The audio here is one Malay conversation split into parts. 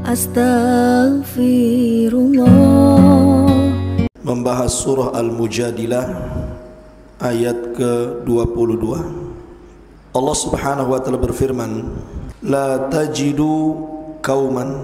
Astaghfirullah. Membahas surah Al-Mujadilah ayat ke-22. Allah Subhanahu wa taala berfirman, "La tajidu qauman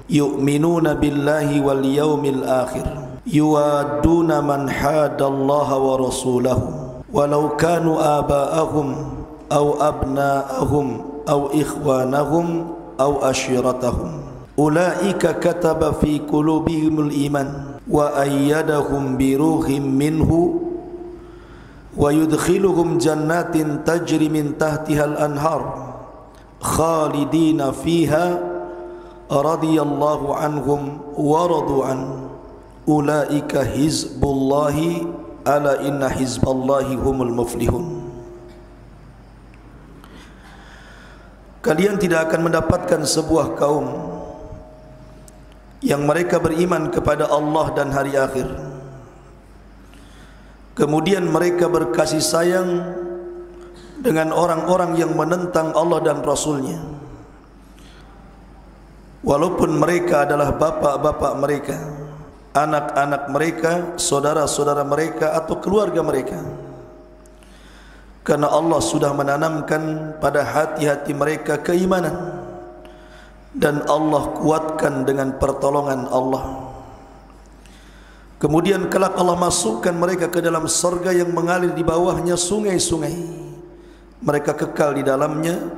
yu'minuna billahi wal yawmil akhir yuwadduna man hadallaha wa rasulahu walau kanu aba'ahum aw abna'ahum aw ikhwanahum aw ashiratahum ulaika kataba fi qulubihimul iman wa ayyadahum bi ruhim minhu wa yudkhiluhum jannatin tajri min tahtihal anhar khalidina fiha radiyallahu anhum wa radu an ulaika hizbullahi ala inna hizballahi humul muflihun." Kalian tidak akan mendapatkan sebuah kaum yang mereka beriman kepada Allah dan hari akhir, kemudian mereka berkasih sayang dengan orang-orang yang menentang Allah dan Rasulnya, walaupun mereka adalah bapak-bapak mereka, anak-anak mereka, saudara-saudara mereka atau keluarga mereka, karena Allah sudah menanamkan pada hati-hati mereka keimanan dan Allah kuatkan dengan pertolongan Allah. Kemudian kelak Allah masukkan mereka ke dalam surga yang mengalir di bawahnya sungai-sungai. Mereka kekal di dalamnya.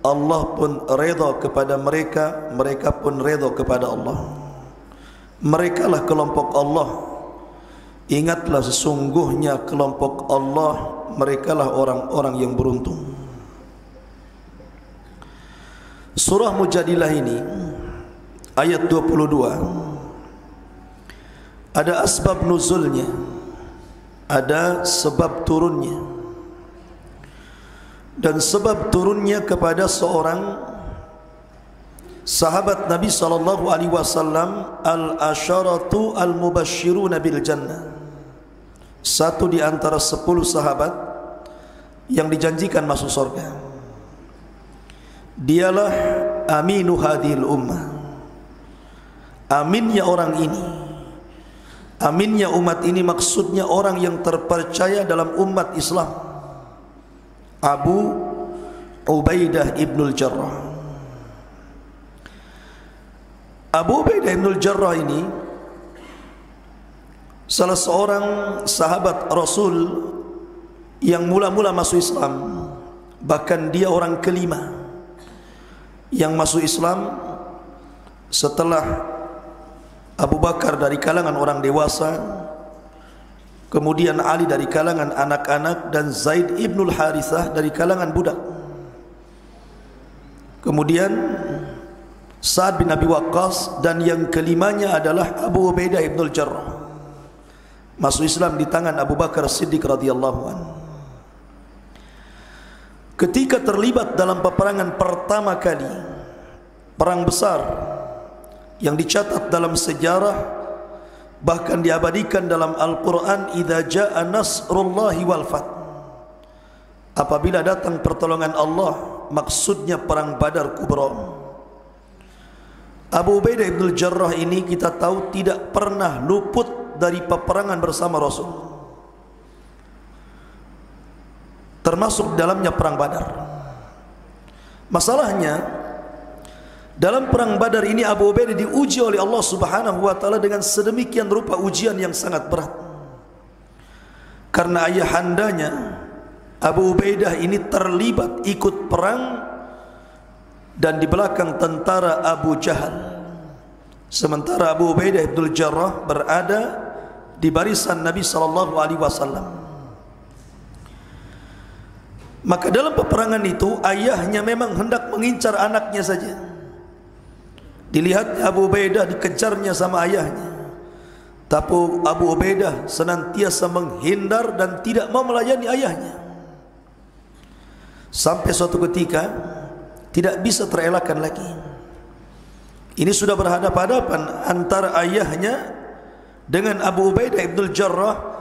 Allah pun redha kepada mereka, mereka pun redha kepada Allah. Merekalah kelompok Allah. Ingatlah sesungguhnya kelompok Allah, merekalah orang-orang yang beruntung. Surah Mujadilah ini ayat 22 ada asbab nuzulnya, ada sebab turunnya. Dan sebab turunnya kepada seorang sahabat Nabi sallallahu alaihi wasallam, al-asyaratu al-mubashshiruna bil jannah. Satu di antara 10 sahabat yang dijanjikan masuk surga. Dialah aminu hadhil ummah. Aminnya orang ini, aminnya umat ini maksudnya orang yang terpercaya dalam umat Islam, Abu Ubaidah ibnul Jarrah. Abu Ubaidah ibnul Jarrah ini salah seorang sahabat Rasul yang mula-mula masuk Islam. Bahkan dia orang kelima yang masuk Islam setelah Abu Bakar dari kalangan orang dewasa, kemudian Ali dari kalangan anak-anak, dan Zaid ibnul Harithah dari kalangan budak. Kemudian Sa'ad bin Abi Waqqas, dan yang kelimanya adalah Abu Ubaidah ibnul Jarrah, masuk Islam di tangan Abu Bakar Siddiq radhiyallahu anhu. Ketika terlibat dalam peperangan pertama kali, perang besar yang dicatat dalam sejarah, bahkan diabadikan dalam Al-Quran, idza jaa nasrullahi wal fath, apabila datang pertolongan Allah, maksudnya perang Badar Kubra. Abu Ubaidah ibnul Jarrah ini kita tahu tidak pernah luput dari peperangan bersama Rasul, termasuk dalamnya perang Badar. Masalahnya dalam perang Badar ini Abu Ubaidah diuji oleh Allah Subhanahu wa taala dengan sedemikian rupa ujian yang sangat berat. Karena ayahandanya Abu Ubaidah ini terlibat ikut perang dan di belakang tentara Abu Jahal. Sementara Abu Ubaidah ibnul Jarrah berada di barisan Nabi sallallahu alaihi wasallam. Maka dalam peperangan itu ayahnya memang hendak mengincar anaknya saja. Dilihat Abu Ubaidah dikejarnya sama ayahnya, tapi Abu Ubaidah senantiasa menghindar dan tidak mau melayani ayahnya. Sampai suatu ketika tidak bisa terelakkan lagi. Ini sudah berhadapan-hadapan antara ayahnya dengan Abu Ubaidah ibnul Jarrah,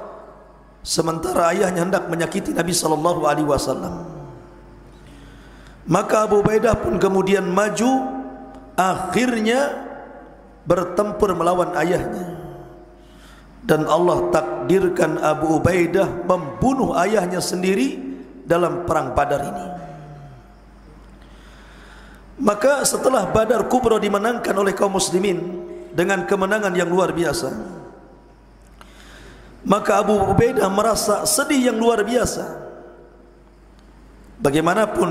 sementara ayahnya hendak menyakiti Nabi sallallahu alaihi wasallam. Maka Abu Ubaidah pun kemudian maju akhirnya bertempur melawan ayahnya, dan Allah takdirkan Abu Ubaidah membunuh ayahnya sendiri dalam perang Badar ini. Maka setelah Badar Kubra dimenangkan oleh kaum muslimin dengan kemenangan yang luar biasa, maka Abu Ubaidah merasa sedih yang luar biasa. Bagaimanapun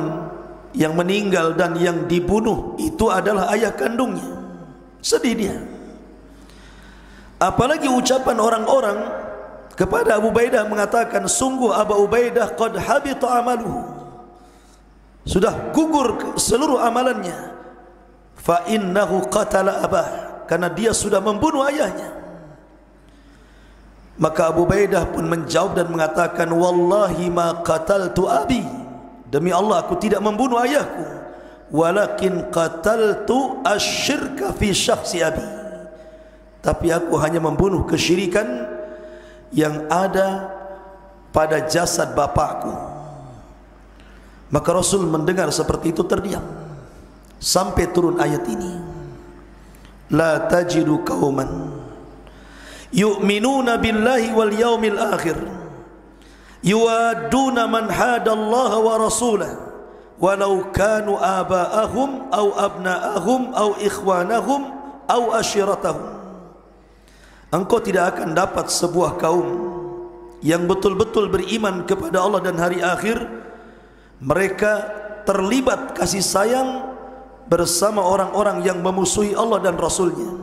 yang meninggal dan yang dibunuh itu adalah ayah kandungnya. Sedih dia. Apalagi ucapan orang-orang kepada Abu Ubaidah mengatakan, sungguh Abu Ubaidah qad habita amaluhu, sudah gugur seluruh amalannya. Fa innahu qatala abah, karena dia sudah membunuh ayahnya. Maka Abu Ubaidah pun menjawab dan mengatakan, wallahi ma qataltu abi, demi Allah aku tidak membunuh ayahku, walakin qataltu asyirka fi syakhsi abi, tapi aku hanya membunuh kesyirikan yang ada pada jasad bapakku. Maka Rasul mendengar seperti itu terdiam sampai turun ayat ini, la tajidu qauman yu'minuna billahi wal yaumil akhir yuwaduna man hadallaha wa rasulah walau kanu aba'ahum aw abna'ahum aw ikhwanahum aw ashiratahum. Engkau tidak akan dapat sebuah kaum yang betul-betul beriman kepada Allah dan hari akhir, mereka terlibat kasih sayang bersama orang-orang yang memusuhi Allah dan Rasulnya,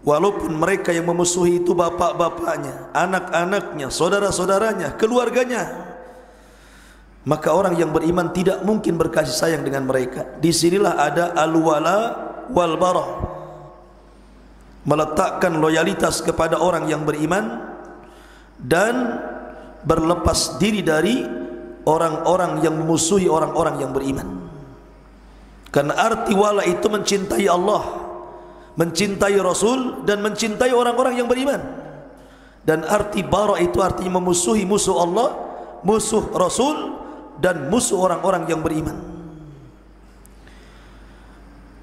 walaupun mereka yang memusuhi itu bapak-bapaknya, anak-anaknya, saudara-saudaranya, keluarganya. Maka orang yang beriman tidak mungkin berkasih sayang dengan mereka. Disinilah ada al-wala wal bara, meletakkan loyalitas kepada orang yang beriman dan berlepas diri dari orang-orang yang memusuhi orang-orang yang beriman. Karena arti wala itu mencintai Allah, mencintai Rasul, dan mencintai orang-orang yang beriman. Dan arti bara itu artinya memusuhi musuh Allah, musuh Rasul, dan musuh orang-orang yang beriman.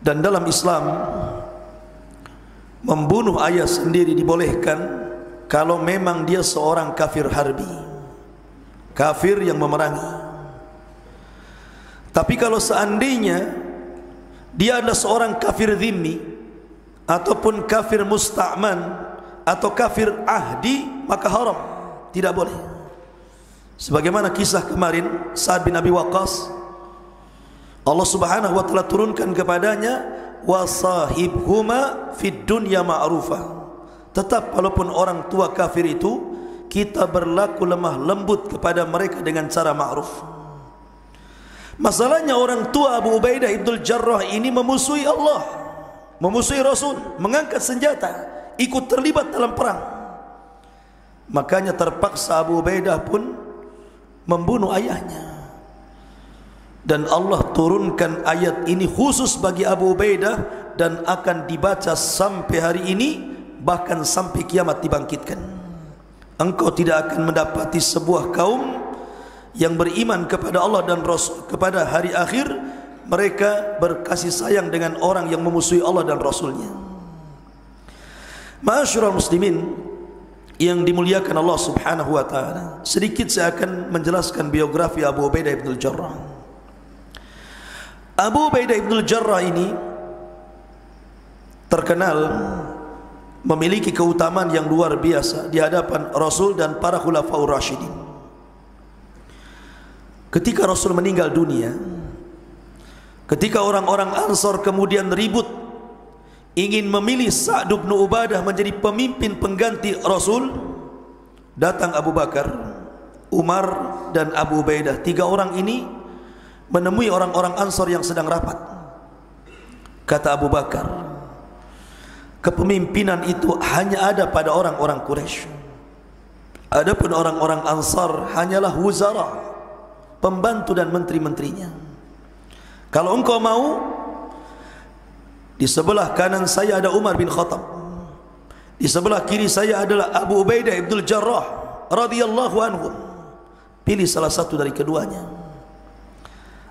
Dan dalam Islam, membunuh ayah sendiri dibolehkan kalau memang dia seorang kafir harbi, kafir yang memerangi. Tapi kalau seandainya dia adalah seorang kafir dhimmi ataupun kafir musta'man atau kafir ahdi, maka haram, tidak boleh. Sebagaimana kisah kemarin Sa'ad bin Abi Waqqas, Allah Subhanahu wa taala turunkan kepadanya, wasahibhuma fid dunya ma'rufa. Tetap walaupun orang tua kafir itu, kita berlaku lemah lembut kepada mereka dengan cara ma'ruf. Masalahnya orang tua Abu Ubaidah ibnul Jarrah ini memusuhi Allah, memusuhi Rasul, mengangkat senjata, ikut terlibat dalam perang. Makanya terpaksa Abu Ubaidah pun membunuh ayahnya. Dan Allah turunkan ayat ini khusus bagi Abu Ubaidah dan akan dibaca sampai hari ini, bahkan sampai kiamat dibangkitkan. Engkau tidak akan mendapati sebuah kaum yang beriman kepada Allah dan Rasul, kepada hari akhir, mereka berkasih sayang dengan orang yang memusuhi Allah dan Rasulnya. Ma'asyiral muslimin yang dimuliakan Allah Subhanahu wa taala, sedikit saya akan menjelaskan biografi Abu Ubaidah ibnul Jarrah. Abu Ubaidah ibnul Jarrah ini terkenal memiliki keutamaan yang luar biasa di hadapan Rasul dan para khulafaur rasyidin. Ketika Rasul meninggal dunia, ketika orang-orang Ansar kemudian ribut ingin memilih Sa'd bin Ubadah menjadi pemimpin pengganti Rasul, datang Abu Bakar, Umar, dan Abu Ubaidah. Tiga orang ini menemui orang-orang Ansar yang sedang rapat. Kata Abu Bakar, kepemimpinan itu hanya ada pada orang-orang Quraisy. Adapun orang-orang Ansar hanyalah wuzara, pembantu dan menteri-menterinya. Kalau engkau mau, di sebelah kanan saya ada Umar bin Khattab, di sebelah kiri saya adalah Abu Ubaidah ibnul Jarrah radhiyallahu anhu. Pilih salah satu dari keduanya.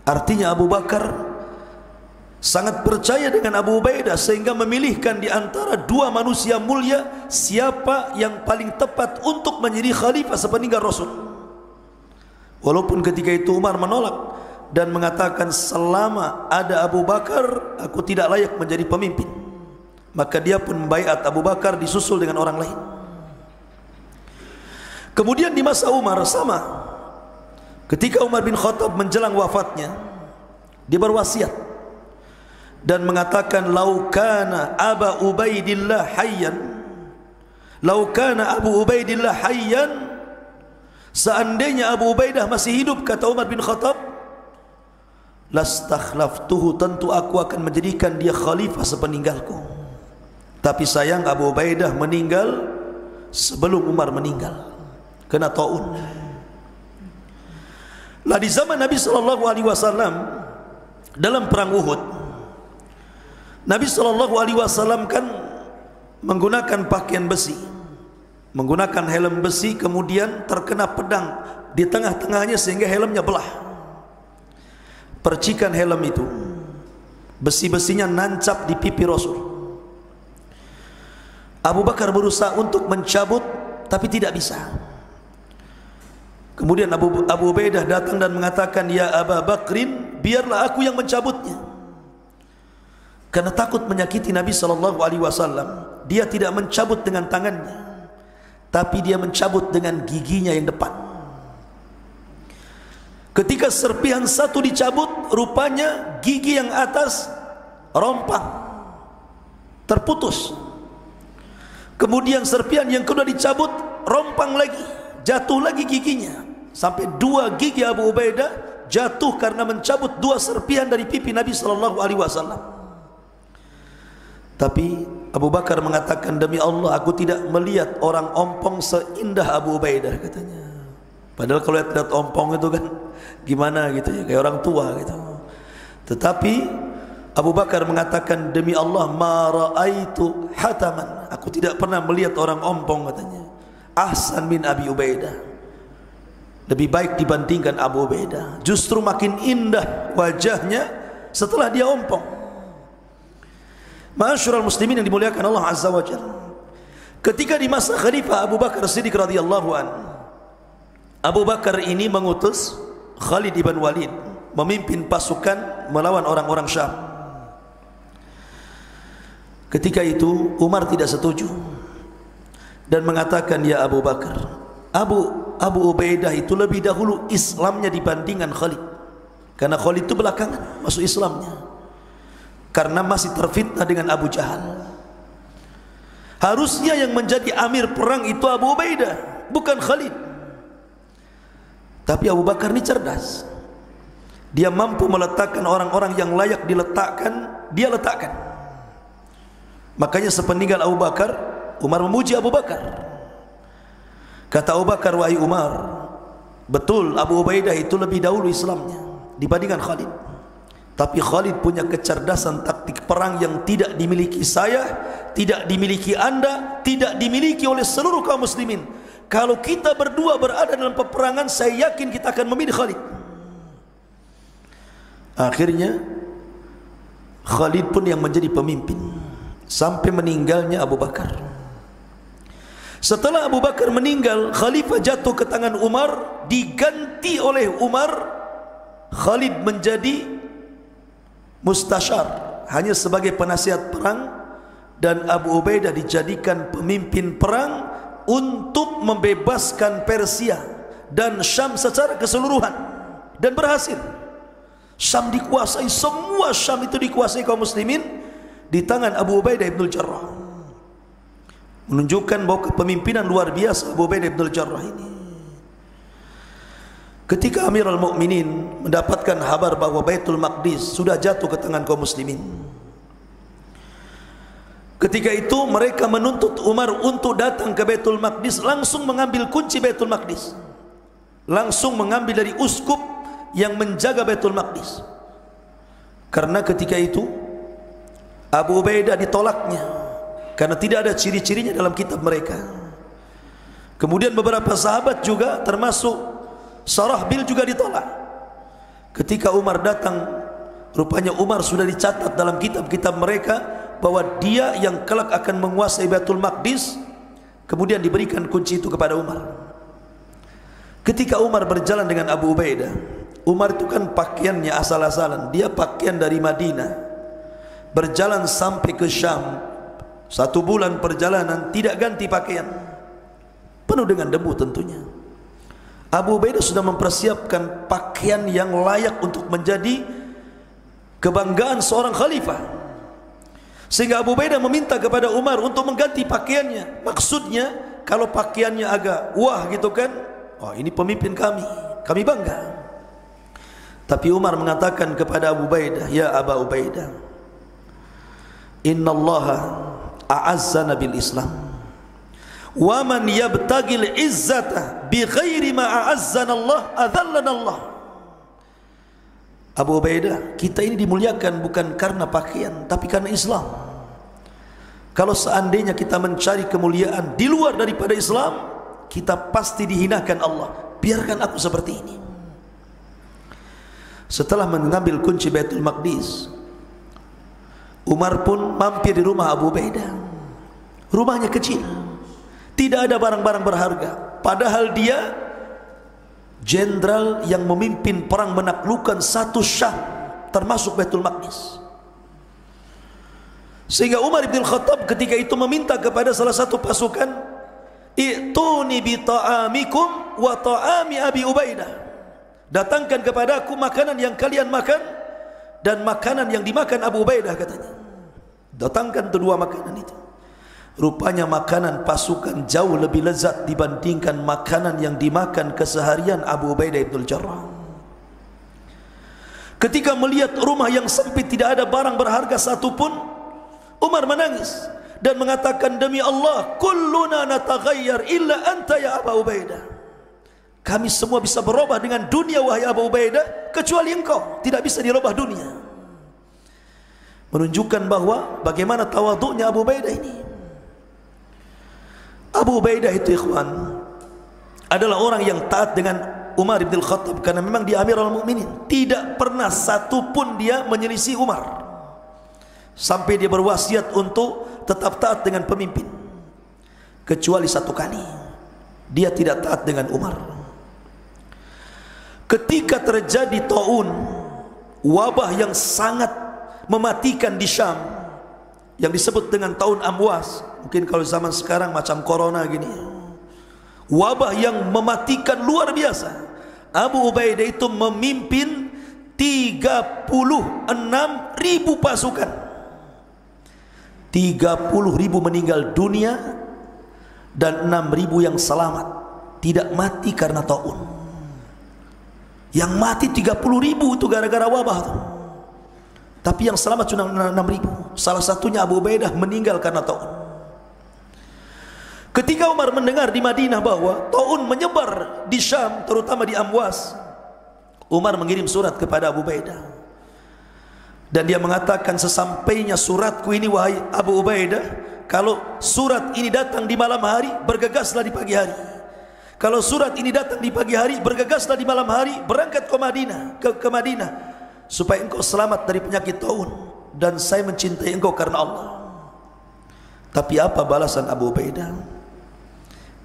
Artinya Abu Bakar sangat percaya dengan Abu Ubaidah sehingga memilihkan di antara dua manusia mulia siapa yang paling tepat untuk menjadi khalifah sepeninggal Rasul. Walaupun ketika itu Umar menolak dan mengatakan selama ada Abu Bakar aku tidak layak menjadi pemimpin. Maka dia pun membaiat Abu Bakar disusul dengan orang lain. Kemudian di masa Umar sama. Ketika Umar bin Khattab menjelang wafatnya, dia berwasiat dan mengatakan laukana Abu Ubaidillah hayyan, laukana Abu Ubaidillah hayyan, seandainya Abu Ubaidah masih hidup, kata Umar bin Khattab, lastakhlaftuhu, tentu aku akan menjadikan dia khalifah sepeninggalku. Tapi sayang Abu Ubaidah meninggal sebelum Umar meninggal, kena taun. Lah di zaman Nabi SAW dalam perang Uhud, Nabi SAW kan menggunakan pakaian besi, menggunakan helm besi, kemudian terkena pedang di tengah-tengahnya sehingga helmnya belah. Percikan helm itu, besi-besinya nancap di pipi Rasul. Abu Bakar berusaha untuk mencabut tapi tidak bisa. Kemudian Abu Ubaidah datang dan mengatakan, ya Abu Bakrin, biarlah aku yang mencabutnya. Karena takut menyakiti Nabi SAW, dia tidak mencabut dengan tangannya, tapi dia mencabut dengan giginya yang depan. Ketika serpihan satu dicabut, rupanya gigi yang atas rompang, terputus. Kemudian serpihan yang kedua dicabut, rompang lagi, jatuh lagi giginya. Sampai dua gigi Abu Ubaidah jatuh karena mencabut dua serpihan dari pipi Nabi SAW. Tapi Abu Bakar mengatakan, demi Allah aku tidak melihat orang ompong seindah Abu Ubaidah, katanya. Padahal kalau lihat ompong itu kan gimana gitu ya, kayak orang tua gitu. Tetapi Abu Bakar mengatakan, demi Allah ma ra'aitu hataman, aku tidak pernah melihat orang ompong, katanya, ahsan min Abi Ubaidah, lebih baik dibandingkan Abu Ubaidah. Justru makin indah wajahnya setelah dia ompong. Ma'asyiral muslimin yang dimuliakan Allah Azza wa Jalla, ketika di masa Khalifah Abu Bakar Siddiq radhiyallahu an, Abu Bakar ini mengutus Khalid ibn Walid memimpin pasukan melawan orang-orang Syam. Ketika itu Umar tidak setuju dan mengatakan, ya Abu Bakar, Abu Ubaidah itu lebih dahulu Islamnya dibandingkan Khalid, karena Khalid itu belakangan masuk Islamnya karena masih terfitnah dengan Abu Jahal. Harusnya yang menjadi amir perang itu Abu Ubaidah, bukan Khalid. Tapi Abu Bakar ini cerdas, dia mampu meletakkan orang-orang yang layak diletakkan, dia letakkan. Makanya sepeninggal Abu Bakar, Umar memuji Abu Bakar. Kata Abu Bakar, wahai Umar, betul Abu Ubaidah itu lebih dahulu Islamnya dibandingkan Khalid. Tapi Khalid punya kecerdasan taktik perang yang tidak dimiliki saya, tidak dimiliki anda, tidak dimiliki oleh seluruh kaum muslimin. Kalau kita berdua berada dalam peperangan, saya yakin kita akan memilih Khalid. Akhirnya Khalid pun yang menjadi pemimpin sampai meninggalnya Abu Bakar. Setelah Abu Bakar meninggal, khalifah jatuh ke tangan Umar, diganti oleh Umar. Khalid menjadi mustasyar, hanya sebagai penasihat perang, dan Abu Ubaidah dijadikan pemimpin perang untuk membebaskan Persia dan Syam secara keseluruhan, dan berhasil. Syam dikuasai, semua Syam itu dikuasai kaum muslimin di tangan Abu Ubaidah ibn al-Jarrah. Menunjukkan bahwa kepemimpinan luar biasa Abu Ubaidah ibn al-Jarrah ini. Ketika Amirul Mukminin mendapatkan kabar bahwa Baitul Maqdis sudah jatuh ke tangan kaum muslimin, ketika itu mereka menuntut Umar untuk datang ke Baitul Maqdis, langsung mengambil kunci Baitul Maqdis, langsung mengambil dari uskup yang menjaga Baitul Maqdis. Karena ketika itu Abu Ubaidah ditolaknya karena tidak ada ciri-cirinya dalam kitab mereka. Kemudian beberapa sahabat juga, termasuk Sarahbil, juga ditolak. Ketika Umar datang Rupanya Umar sudah dicatat dalam kitab-kitab mereka bahwa dia yang kelak akan menguasai Baitul Maqdis. Kemudian diberikan kunci itu kepada Umar. Ketika Umar berjalan dengan Abu Ubaidah, Umar itu kan pakaiannya asal-asalan, dia pakaian dari Madinah, berjalan sampai ke Syam, 1 bulan perjalanan tidak ganti pakaian, penuh dengan debu tentunya. Abu Ubaidah sudah mempersiapkan pakaian yang layak untuk menjadi kebanggaan seorang khalifah, sehingga Abu Ubaidah meminta kepada Umar untuk mengganti pakaiannya. Maksudnya kalau pakaiannya agak wah gitu kan, oh ini pemimpin kami bangga. Tapi Umar mengatakan kepada Abu Ubaidah, ya Aba Ubaidah, innallaha a'azzana bil Islam, wa man yabtagil izzata bi ghairi ma a'azzana Allah adhallana Allah. Abu Ubaidah, kita ini dimuliakan bukan karena pakaian, tapi karena Islam. Kalau seandainya kita mencari kemuliaan di luar daripada Islam, kita pasti dihinakan Allah. Biarkan aku seperti ini. Setelah mengambil kunci Baitul Maqdis, Umar pun mampir di rumah Abu Ubaidah. Rumahnya kecil, tidak ada barang-barang berharga, padahal dia jenderal yang memimpin perang menaklukkan satu Syam, termasuk Baitul Maqdis. Sehingga Umar bin Khattab ketika itu meminta kepada salah satu pasukan, "I'tuni bi ta'amikum wa ta'ami Abi Ubaidah." Datangkan kepadaku makanan yang kalian makan dan makanan yang dimakan Abu Ubaidah, katanya. Datangkan kedua makanan itu. Rupanya makanan pasukan jauh lebih lezat dibandingkan makanan yang dimakan keseharian Abu Ubaidah ibn Jarrah. Ketika melihat rumah yang sempit, tidak ada barang berharga satupun, Umar menangis dan mengatakan, demi Allah, kulluna nataghayyar illa anta ya Abu Ubaidah. Kami semua bisa berubah dengan dunia wahai Abu Ubaidah, kecuali engkau tidak bisa dirubah dunia. Menunjukkan bahwa bagaimana tawaduknya Abu Ubaidah ini. Abu Ubaidah itu ikhwan adalah orang yang taat dengan Umar bin Khattab, karena memang dia Amirul Mukminin. Tidak pernah satu pun dia menyelisih Umar, sampai dia berwasiat untuk tetap taat dengan pemimpin. Kecuali satu kali dia tidak taat dengan Umar. Ketika terjadi taun, wabah yang sangat mematikan di Syam, yang disebut dengan tahun Amwas. Mungkin kalau zaman sekarang macam corona gini, wabah yang mematikan luar biasa. Abu Ubaidah itu memimpin 36.000 pasukan. 30.000 meninggal dunia dan 6.000 yang selamat, tidak mati karena taun. Yang mati 30.000 itu gara-gara wabah itu. Tapi yang selamat cuma 6.000. Salah satunya Abu Ubaidah meninggal karena taun. Ketika Umar mendengar di Madinah bahwa taun menyebar di Syam, terutama di Amwas, Umar mengirim surat kepada Abu Ubaidah. Dan dia mengatakan, sesampainya suratku ini wahai Abu Ubaidah, kalau surat ini datang di malam hari, bergegaslah di pagi hari. Kalau surat ini datang di pagi hari, bergegaslah di malam hari, berangkat ke Madinah, supaya engkau selamat dari penyakit taun, dan saya mencintai engkau karena Allah. Tapi apa balasan Abu Ubaidah?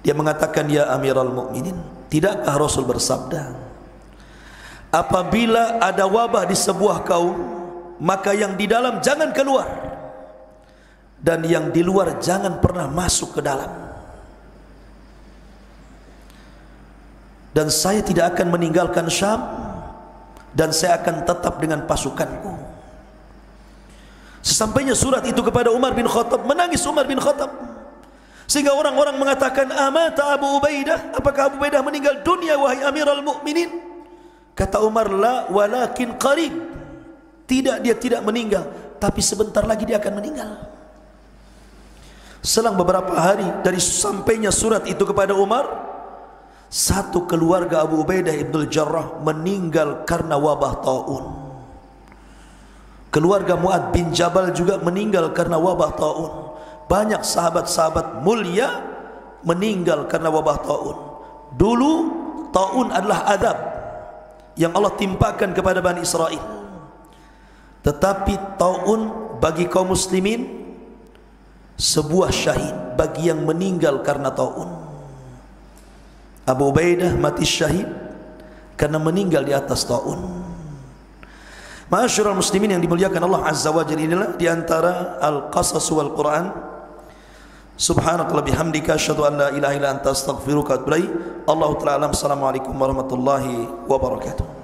Dia mengatakan, ya Amirul Mukminin, tidakkah Rasul bersabda, apabila ada wabah di sebuah kaum, maka yang di dalam jangan keluar, dan yang di luar jangan pernah masuk ke dalam. Dan saya tidak akan meninggalkan Syam, dan saya akan tetap dengan pasukanku. Sesampainya surat itu kepada Umar bin Khattab, menangis Umar bin Khattab. Sehingga orang-orang mengatakan, amata Abu Ubaidah, apakah Abu Ubaidah meninggal dunia wahai Amirul Mukminin? Kata Umar, la walakin qarib. Tidak, dia tidak meninggal, tapi sebentar lagi dia akan meninggal. Selang beberapa hari dari sampainya surat itu kepada Umar, satu keluarga Abu Ubaidah ibn Jarrah meninggal karena wabah taun. Keluarga Mu'ad bin Jabal juga meninggal karena wabah taun. Banyak sahabat-sahabat mulia meninggal karena wabah taun. Dulu taun adalah azab yang Allah timpakan kepada Bani Israel. Tetapi taun bagi kaum muslimin sebuah syahid bagi yang meninggal karena taun. Abu Ubaidah mati syahid karena meninggal di atas taun. Ma'asyiral muslimin yang dimuliakan Allah Azza wa Jalla, inilah di antara al-qasas wal Quran. Subhanakallah bihamdika asyhadu an la ilaha illa anta astaghfiruka wa atubu ilaik. Allahu ta'ala alam. Assalamualaikum warahmatullahi wabarakatuh.